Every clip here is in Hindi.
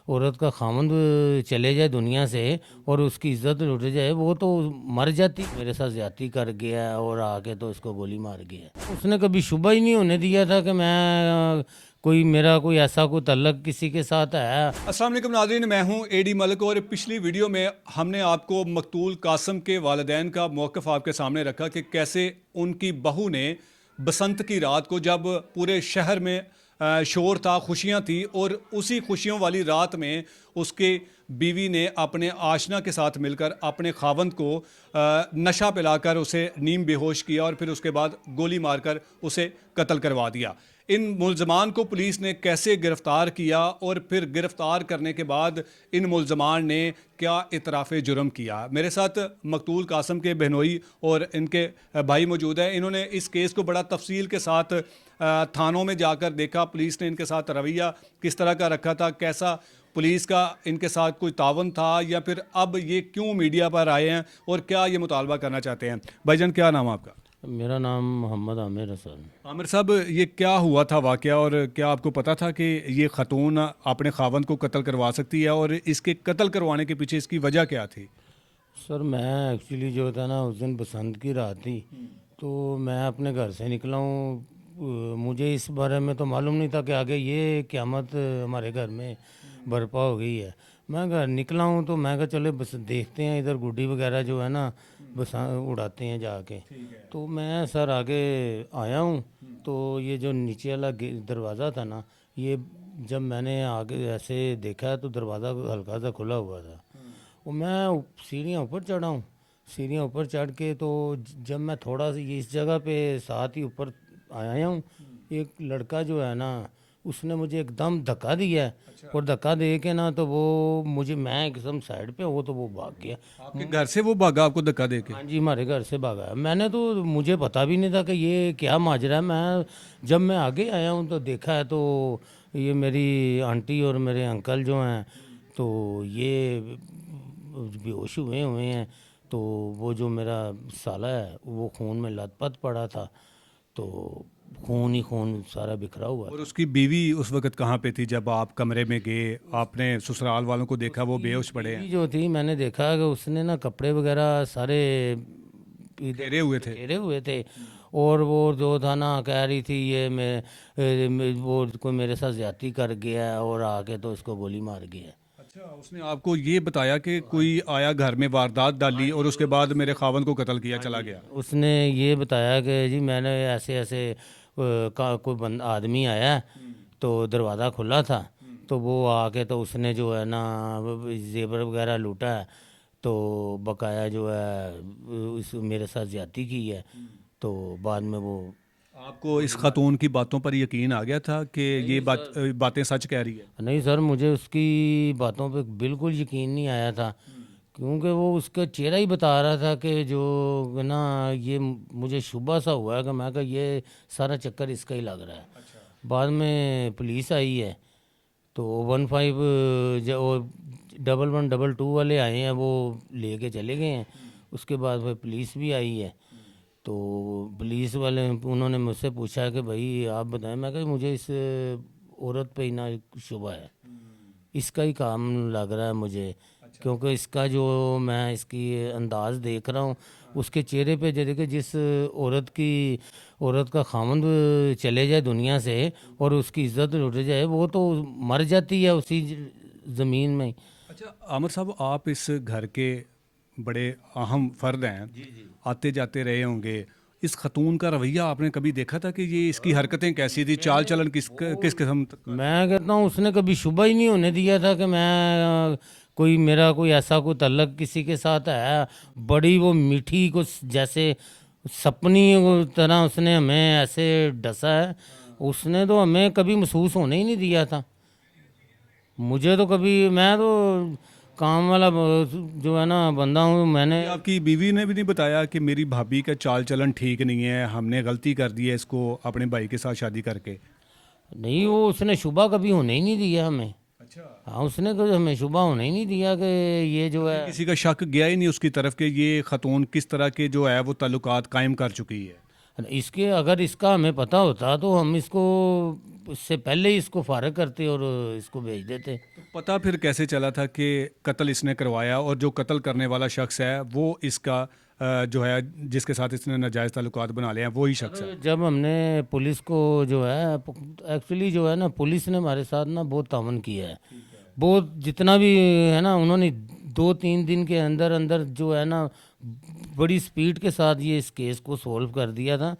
औरत का खामंद चले जाए दुनिया से और उसकी इज्जत लुट जाए, वो तो मर जाती। मेरे साथ ज्यादती कर गया है और आके तो इसको गोली मार गया। उसने कभी शुबा ही नहीं होने दिया था कि मैं कोई मेरा कोई ऐसा कोई तल्लक किसी के साथ है। अस्सलाम वालेकुम नाज़रीन, मैं हूं एडी मलिक और पिछली वीडियो में हमने आपको मकतूल कासम के वालिदैन का मौक़िफ़ आपके सामने रखा कि कैसे उनकी बहू ने बसंत की रात को, जब पूरे शहर में शोर था, खुशियां थी, और उसी खुशियों वाली रात में उसके बीवी ने अपने आशना के साथ मिलकर अपने खावंद को नशा पिलाकर उसे नीम बेहोश किया और फिर उसके बाद गोली मारकर उसे कत्ल करवा दिया। इन मुल्ज़मान को पुलिस ने कैसे गिरफ़्तार किया और फिर गिरफ़्तार करने के बाद इन मुल्ज़मान ने क्या इतराफ़ जुर्म किया। मेरे साथ मकतूल कासम के बहनोई और इनके भाई मौजूद हैं। इन्होंने इस केस को बड़ा तफसील के साथ थानों में जाकर देखा, पुलिस ने इनके साथ रवैया किस तरह का रखा था, कैसा पुलिस का इनके साथ कोई तावन था, या फिर अब ये क्यों मीडिया पर आए हैं और क्या ये मुतालबा करना चाहते हैं। भाईजान, क्या नाम है आपका? मेरा नाम मोहम्मद आमिर हसन। आमिर साहब, ये क्या हुआ था वाक़या, और क्या आपको पता था कि ये ख़तून अपने खावंद को कत्ल करवा सकती है, और इसके कत्ल करवाने के पीछे इसकी वजह क्या थी? सर मैं एक्चुअली जो था ना, उस दिन बसंत की रात थी, तो मैं अपने घर से निकला हूँ। मुझे इस बारे में तो मालूम नहीं था कि आगे ये क़यामत हमारे घर में बर्पा हो गई है। मैं घर निकला हूँ तो मैं कहा चले बस देखते हैं, इधर गुड्डी वगैरह जो है ना बस उड़ाते हैं जाके। तो मैं सर आगे आया हूँ, तो ये जो नीचे वाला दरवाज़ा था ना, ये जब मैंने आगे ऐसे देखा तो दरवाज़ा हल्का सा खुला हुआ था। वो मैं सीढ़ियाँ ऊपर चढ़ा हूँ। सीढ़ियाँ ऊपर चढ़ के तो जब मैं थोड़ा सा ये इस जगह पे साथ ही ऊपर आया हूँ, एक लड़का जो है ना उसने मुझे एकदम धक्का दिया है। और धक्का दे के ना तो वो मुझे, मैं एकदम साइड पे हो तो वो भाग गया। आपके घर से वो भागा आपको धक्का दे के? हाँ जी, हमारे घर से भागा है। मैंने तो, मुझे पता भी नहीं था कि ये क्या माजरा है। मैं जब मैं आगे आया हूँ तो देखा है तो ये मेरी आंटी और मेरे अंकल जो हैं तो ये बेहोश हुए हुए हैं। तो वो जो मेरा साला है वो खून में लथपथ पड़ा था, तो खून ही खून सारा बिखरा हुआ और था। उसकी बीवी उस वक़्त कहाँ पे थी जब आप कमरे में गए, आपने ससुराल वालों को देखा वो बेहोश पड़े हैं? बीवी जो थी, मैंने देखा कि उसने ना कपड़े वगैरह सारे इधर घेरे हुए थे? घेरे हुए थे। और वो जो था ना कह रही थी ये वो कोई मेरे साथ ज्यादती कर गया है और आके तो इसको गोली मार गया। अच्छा, उसने आपको ये बताया कि कोई आया घर में वारदात डाली और उसके बाद मेरे खावंद को कत्ल किया, चला गया? उसने ये बताया कि जी मैंने ऐसे ऐसे का कोई आदमी आया है, तो दरवाज़ा खुला था, तो वो आके तो उसने जो है ना जेवर वगैरह लूटा है, तो बकाया जो है इस मेरे साथ ज्यादती की है। तो बाद में वो, आपको इस खातून की बातों पर यकीन आ गया था कि ये बातें सच कह रही है? नहीं सर, मुझे उसकी बातों पे बिल्कुल यकीन नहीं आया था, क्योंकि वो उसका चेहरा ही बता रहा था कि जो ना ये मुझे शुबा सा हुआ है कि मैं कहा ये सारा चक्कर इसका ही लग रहा है। बाद में पुलिस आई है, तो 15 जो 1112 वाले आए हैं वो लेके चले गए हैं। उसके बाद फिर पुलिस भी आई है, तो पुलिस वाले उन्होंने मुझसे पूछा कि भाई आप बताएं। मैं कहा मुझे इस औरत पे ही ना शुबा है, इसका ही काम लग रहा है मुझे, क्योंकि इसका जो मैं इसकी अंदाज देख रहा हूँ उसके चेहरे पे, जैसे कि जिस औरत का खामंद चले जाए दुनिया से और उसकी इज्जत लुट जाए, वो तो मर जाती है उसी ज़मीन में। अच्छा आमिर साहब, आप इस घर के बड़े अहम फर्द हैं, आते जाते रहे होंगे। इस खतून का रवैया आपने कभी देखा था कि ये इसकी हरकतें कैसी थी, चाल चलन किस किस किस्म का था? मैं कहता हूँ उसने कभी शुबा ही नहीं होने दिया था कि मैं कोई मेरा कोई ऐसा कोई तल्लक किसी के साथ है। बड़ी वो मीठी को जैसे सपनी वो तरह उसने हमें ऐसे डसा है। उसने तो हमें कभी महसूस होने ही नहीं दिया था। मुझे तो कभी, मैं तो काम वाला जो है ना बंदा हूँ मैंने। ये आपकी बीवी ने भी नहीं बताया कि मेरी भाभी का चाल चलन ठीक नहीं है, हमने गलती कर दी है इसको अपने भाई के साथ शादी करके? नहीं, वो उसने शुबा कभी होने ही नहीं दिया हमें। अच्छा, हाँ, उसने कभी हमें शुबा होने ही नहीं दिया कि ये जो कभी है। किसी का शक गया ही नहीं उसकी तरफ कि ये खतून किस तरह के जो है वो ताल्लुकात कायम कर चुकी है? इसके अगर इसका हमें पता होता तो हम इसको इससे पहले ही इसको फारग करते और इसको भेज देते। तो पता फिर कैसे चला था कि कत्ल इसने करवाया और जो कत्ल करने वाला शख्स है वो इसका जो है जिसके साथ इसने नाजायज़ ताल्लुकात बना लिए हैं वही शख्स है? जब हमने पुलिस को जो है एक्चुअली जो है ना पुलिस ने हमारे साथ ना बहुत तावन किया है, बहुत जितना भी है ना उन्होंने 2-3 दिन के अंदर अंदर जो है ना बड़ी स्पीड के साथ ये इस केस को सॉल्व कर दिया था।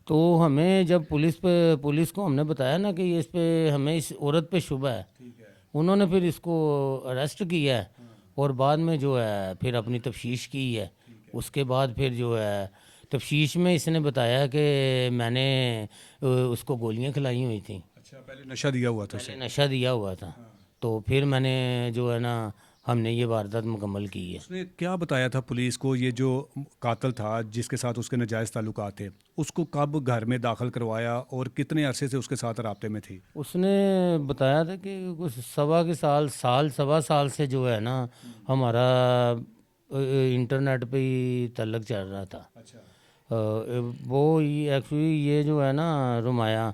तो हमें जब पुलिस को हमने बताया ना कि ये इस पे हमें इस औरत पे शुबा है, उन्होंने फिर इसको अरेस्ट किया है और बाद में जो है फिर अपनी तफ्तीश की है। उसके बाद फिर जो है तफ्तीश में इसने बताया कि मैंने उसको गोलियां खिलाई हुई थी, अच्छा, पहले नशा दिया हुआ था उसे। पहले नशा दिया हुआ था। तो फिर मैंने जो है ना हमने ये वारदात मुकम्मल की है। उसने क्या बताया था पुलिस को, ये जो कातिल था जिसके साथ उसके नाजायज़ ताल्लुकात थे, उसको कब घर में दाखिल करवाया और कितने अरसे से उसके साथ राब्ते में थी? उसने बताया था कि कुछ सवा साल से जो है ना हमारा इंटरनेट पे ही तल्लक चल रहा था। अच्छा। वो एक्चुअली ये जो है ना रुमाया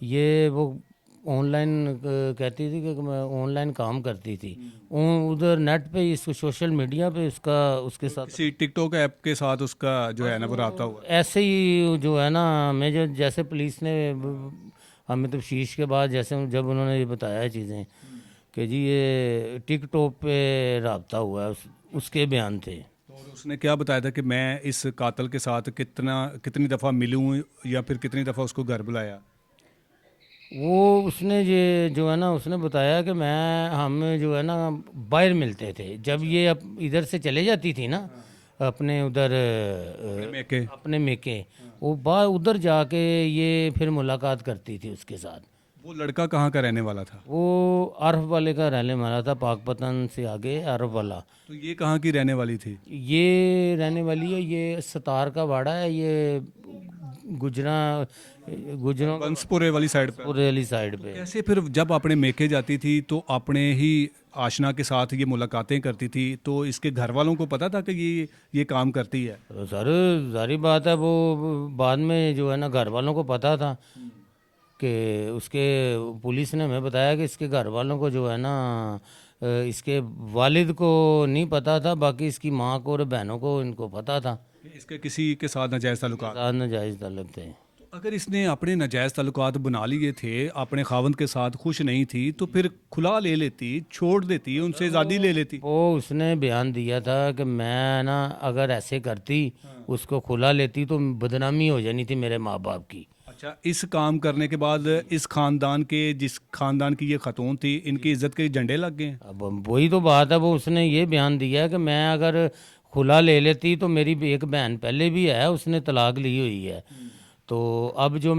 ये वो ऑनलाइन कहती थी कि मैं ऑनलाइन काम करती थी, उधर नेट पे इसको सोशल मीडिया पे उसका उसके साथ किसी टिकटॉक ऐप के साथ उसका जो है ना वो राब्ता हुआ? ऐसे ही जो है ना मैं जो जैसे पुलिस ने हमें तफ्तीश के बाद जैसे जब उन्होंने ये बताया चीज़ें कि जी ये टिकटॉक पे राब्ता हुआ है उसके बयान थे। और उसने क्या बताया था कि मैं इस कातिल के साथ कितनी दफ़ा मिलूँ या फिर कितनी दफ़ा उसको घर बुलाया? वो उसने ये जो है ना उसने बताया कि हम जो है ना बाहर मिलते थे जब ये इधर से चले जाती थी ना अपने उधर मेके? अपने मेके, वो बाहर उधर जाके ये फिर मुलाकात करती थी उसके साथ। वो लड़का कहाँ का रहने वाला था? वो आरफ वाले का रहने वाला था, पाकपतन से आगे आरफ वाला। तो ये कहाँ की रहने वाली थी? ये रहने वाली है, ये सतार का वाड़ा है, ये गुजरों बंसपुरे वाली साइड पर। पूरे वाली साइड पे। कैसे फिर जब अपने मेके जाती थी तो अपने ही आशना के साथ ये मुलाकातें करती थी, तो इसके घर वालों को पता था कि ये काम करती है? तो सर जारी बात है वो बाद में जो है ना घर वालों को पता था कि उसके पुलिस ने हमें बताया कि इसके घर वालों को जो है ना इसके वालिद को नहीं पता था, बाकी इसकी माँ को और बहनों को इनको पता था कि इसके किसी के साथ नाजायज़ ताल्लुकात। साथ नाजायज़ ताल्लुक थे। तो अगर इसने अपने नाजायज़ ताल्लुकात बना लिए थे, अपने खावंद के साथ खुश नहीं थी, तो फिर खुला ले लेती, छोड़ देती, उनसे आज़ादी ले लेती। वो उसने बयान दिया था कि मैं ना अगर ऐसे करती उसको खुला लेती तो बदनामी हो जानी थी मेरे माँ बाप की। अच्छा, इस काम करने के बाद इस खानदान के, जिस खानदान की ये खतून थी, इनकी इज्जत के झंडे लग गए हैं। अब वही तो बात है, वो उसने ये बयान दिया कि मैं अगर खुला ले लेती तो मेरी एक बहन पहले भी है उसने तलाक ली हुई है, तो अब जो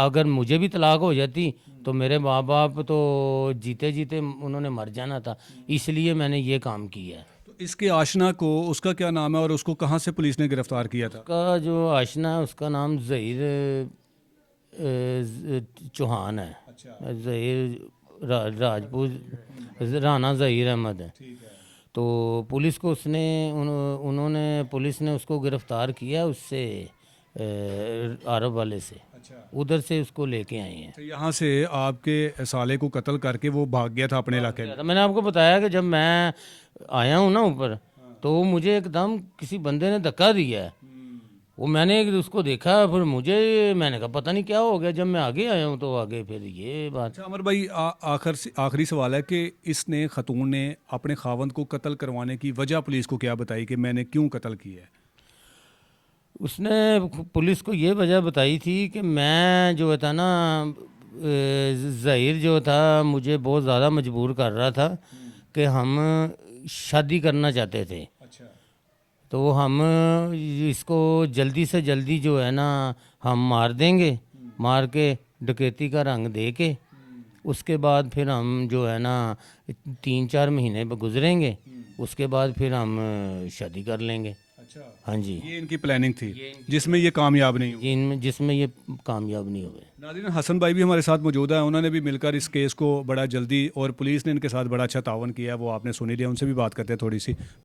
अगर मुझे भी तलाक हो जाती तो मेरे माँ बाप तो जीते जीते उन्होंने मर जाना था, इसलिए मैंने ये काम किया है। तो इसके आशना को, उसका क्या नाम है और उसको कहाँ से पुलिस ने गिरफ्तार किया था? उसका जो आशना है उसका नाम ज़हीर चौहान है। अच्छा। ज़हीर राजपूत राना ज़हीर अहमद है। ठीक है। तो पुलिस को उन्होंने पुलिस ने उसको गिरफ्तार किया उससे अरब वाले से, अच्छा। उधर से उसको लेके आए हैं। तो यहाँ से आपके साले को कत्ल करके वो भाग गया था अपने इलाके में? मैंने आपको बताया कि जब मैं आया हूँ ना ऊपर तो मुझे एकदम किसी बंदे ने धक्का दिया है, वो मैंने उसको देखा, फिर मैंने कहा पता नहीं क्या हो गया, जब मैं आगे आया हूँ तो आगे फिर ये बात। अच्छा अमर भाई, आखिरी सवाल है कि इसने खतून ने अपने खावंद को कत्ल करवाने की वजह पुलिस को क्या बताई कि मैंने क्यों कत्ल किया है? उसने पुलिस को ये वजह बताई थी कि मैं जो था ना ज़हीर जो था मुझे बहुत ज़्यादा मजबूर कर रहा था कि हम शादी करना चाहते थे, अच्छा। तो हम इसको जल्दी से जल्दी जो है ना हम मार देंगे, मार के डकैती का रंग दे के उसके बाद फिर हम जो है ना 3-4 महीने गुजरेंगे, उसके बाद फिर हम शादी कर लेंगे। अच्छा, हाँ जी, ये इनकी प्लानिंग थी जिसमें ये कामयाब नहीं हुई। जिसमें ये कामयाब नहीं हुए। नाज़रीन, हसन भाई भी हमारे साथ मौजूद है, उन्होंने भी मिलकर इस केस को बड़ा जल्दी, और पुलिस ने इनके साथ बड़ा अच्छा तावन किया है, वो आपने सुनी लिया, उनसे भी बात करते हैं थोड़ी सी।